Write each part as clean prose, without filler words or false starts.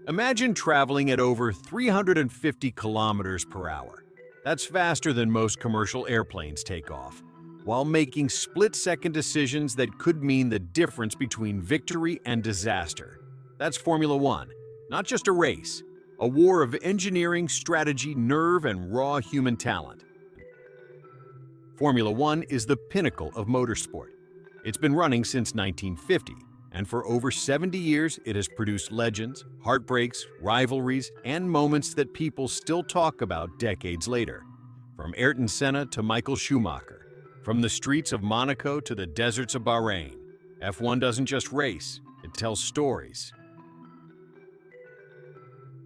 Imagine traveling at over 350 kilometers per hour. That's faster than most commercial airplanes take off, while making split-second decisions that could mean the difference between victory and disaster. That's Formula One, not just a race, a war of engineering, strategy, nerve, and raw human talent. Formula One is the pinnacle of motorsport. It's been running since 1950, and for over 70 years it has produced legends, heartbreaks, rivalries, and moments that people still talk about decades later. From Ayrton Senna to Michael Schumacher, from the streets of Monaco to the deserts of Bahrain, F1 doesn't just race, it tells stories.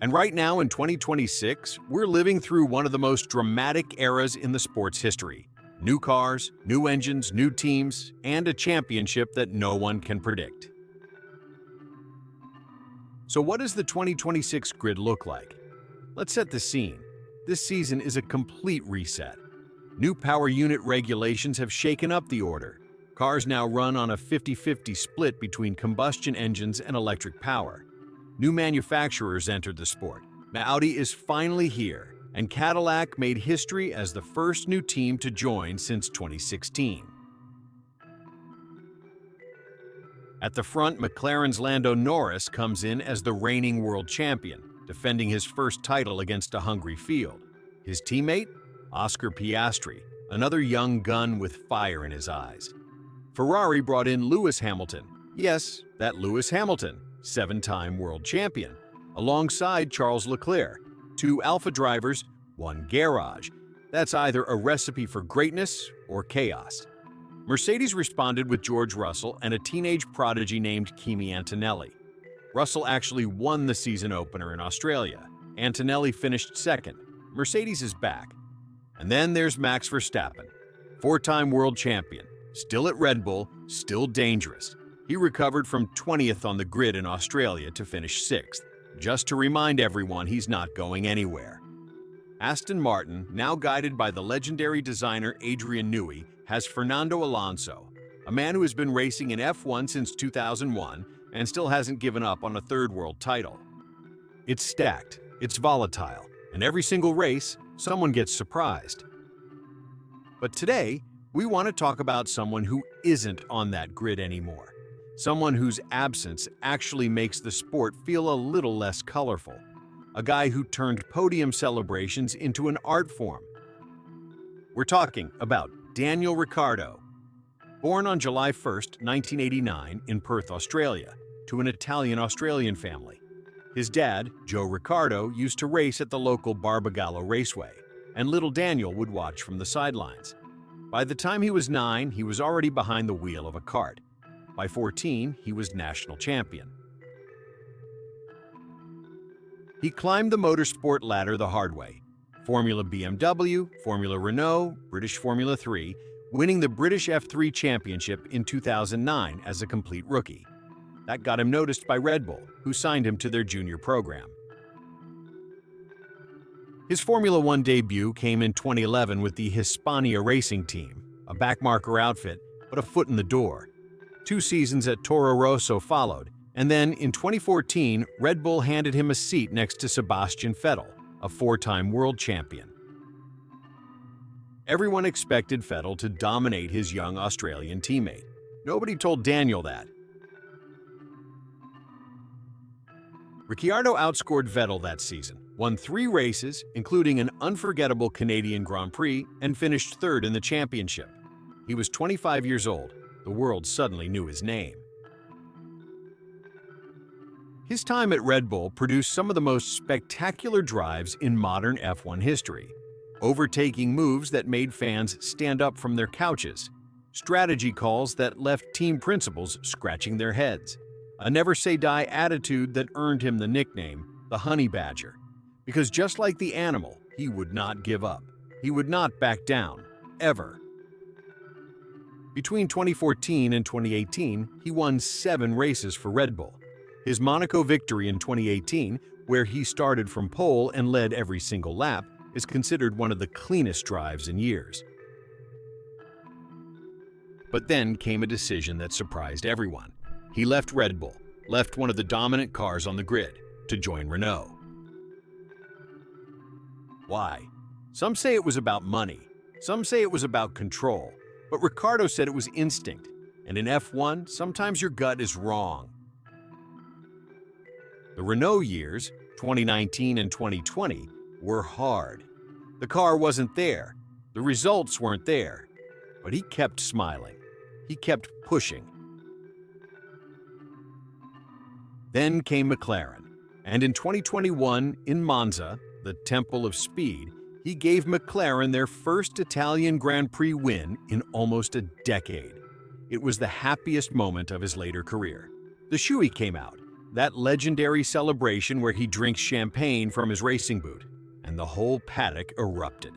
And right now in 2026, we're living through one of the most dramatic eras in the sport's history. New cars, new engines, new teams, and a championship that no one can predict. So what does the 2026 grid look like? Let's set the scene. This season is a complete reset. New power unit regulations have shaken up the order. Cars now run on a 50-50 split between combustion engines and electric power. New manufacturers entered the sport. Audi is finally here, and Cadillac made history as the first new team to join since 2016. At the front, McLaren's Lando Norris comes in as the reigning world champion, defending his first title against a hungry field. His teammate? Oscar Piastri, another young gun with fire in his eyes. Ferrari brought in Lewis Hamilton. Yes, that Lewis Hamilton, seven-time world champion, alongside Charles Leclerc. Two Alpha drivers, one garage. That's either a recipe for greatness or chaos. Mercedes responded with George Russell and a teenage prodigy named Kimi Antonelli. Russell actually won the season opener in Australia. Antonelli finished second. Mercedes is back. And then there's Max Verstappen, four-time world champion, still at Red Bull, still dangerous. He recovered from 20th on the grid in Australia to finish 6th, just to remind everyone he's not going anywhere. Aston Martin, now guided by the legendary designer Adrian Newey, has Fernando Alonso, a man who has been racing in F1 since 2001 and still hasn't given up on a third world title. It's stacked, it's volatile, and every single race, someone gets surprised. But today, we want to talk about someone who isn't on that grid anymore. Someone whose absence actually makes the sport feel a little less colorful. A guy who turned podium celebrations into an art form. We're talking about Daniel Ricciardo. Born on July 1st, 1989 in Perth, Australia, to an Italian-Australian family. His dad, Joe Ricciardo, used to race at the local Barbagallo Raceway, and little Daniel would watch from the sidelines. By the time he was 9, he was already behind the wheel of a kart. By 14, he was national champion. He climbed the motorsport ladder the hard way. Formula BMW, Formula Renault, British Formula 3, winning the British F3 Championship in 2009 as a complete rookie. That got him noticed by Red Bull, who signed him to their junior program. His Formula One debut came in 2011 with the Hispania Racing Team, a backmarker outfit, but a foot in the door. 2 seasons at Toro Rosso followed, and then in 2014, Red Bull handed him a seat next to Sebastian Vettel, a 4-time world champion. Everyone expected Vettel to dominate his young Australian teammate. Nobody told Daniel that. Ricciardo outscored Vettel that season, won 3 races, including an unforgettable Canadian Grand Prix, and finished 3rd in the championship. He was 25 years old. The world suddenly knew his name. His time at Red Bull produced some of the most spectacular drives in modern F1 history. Overtaking moves that made fans stand up from their couches. Strategy calls that left team principals scratching their heads. A never-say-die attitude that earned him the nickname, the Honey Badger. Because just like the animal, he would not give up. He would not back down, ever. Between 2014 and 2018, he won 7 races for Red Bull. His Monaco victory in 2018, where he started from pole and led every single lap, is considered one of the cleanest drives in years. But then came a decision that surprised everyone. He left Red Bull, left one of the dominant cars on the grid. to join Renault. Why? Some say it was about money, some say it was about control, but Ricciardo said it was instinct, and in F1, sometimes your gut is wrong. The Renault years, 2019 and 2020, were hard. The car wasn't there, the results weren't there, but he kept smiling. He kept pushing. Then came McLaren, and in 2021, in Monza, the Temple of Speed, he gave McLaren their first Italian Grand Prix win in almost a decade. It was the happiest moment of his later career. The shoey came out, that legendary celebration where he drinks champagne from his racing boot, and the whole paddock erupted.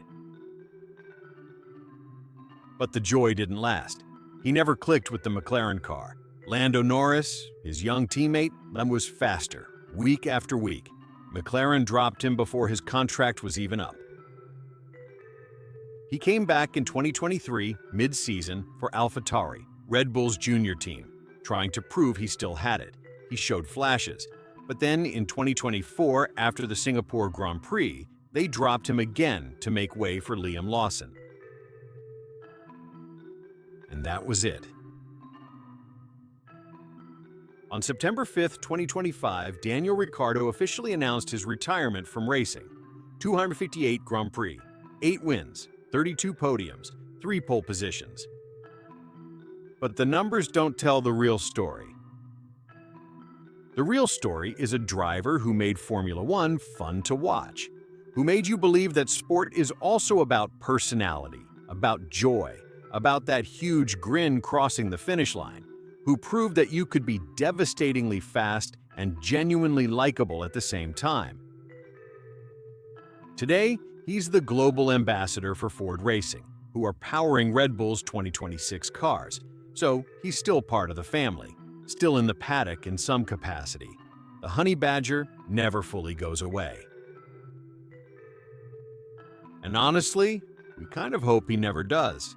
But the joy didn't last. He never clicked with the McLaren car. Lando Norris, his young teammate, was faster, week after week. McLaren dropped him before his contract was even up. He came back in 2023, mid-season, for AlphaTauri, Red Bull's junior team, trying to prove he still had it. He showed flashes, but then in 2024, after the Singapore Grand Prix, they dropped him again to make way for Liam Lawson. And that was it. On September 5, 2025, Daniel Ricciardo officially announced his retirement from racing. 258 Grand Prix, 8 wins, 32 podiums, 3 pole positions. But the numbers don't tell the real story. The real story is a driver who made Formula One fun to watch, who made you believe that sport is also about personality, about joy, about that huge grin crossing the finish line, who proved that you could be devastatingly fast and genuinely likable at the same time. Today, he's the global ambassador for Ford Racing, who are powering Red Bull's 2026 cars, so he's still part of the family, still in the paddock in some capacity. The honey badger never fully goes away. And honestly, we kind of hope he never does.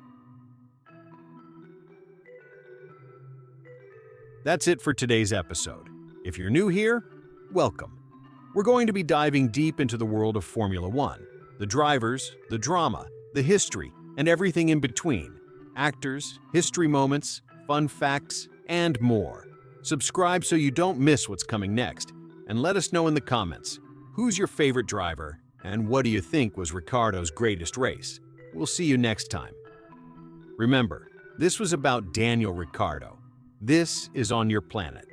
That's it for today's episode. If you're new here, welcome. We're going to be diving deep into the world of Formula One, the drivers, the drama, the history, and everything in between. Actors, history moments, fun facts, and more. Subscribe so you don't miss what's coming next, and let us know in the comments, who's your favorite driver, and what do you think was Ricciardo's greatest race? We'll see you next time. Remember, this was about Daniel Ricciardo. This is On Your Planet.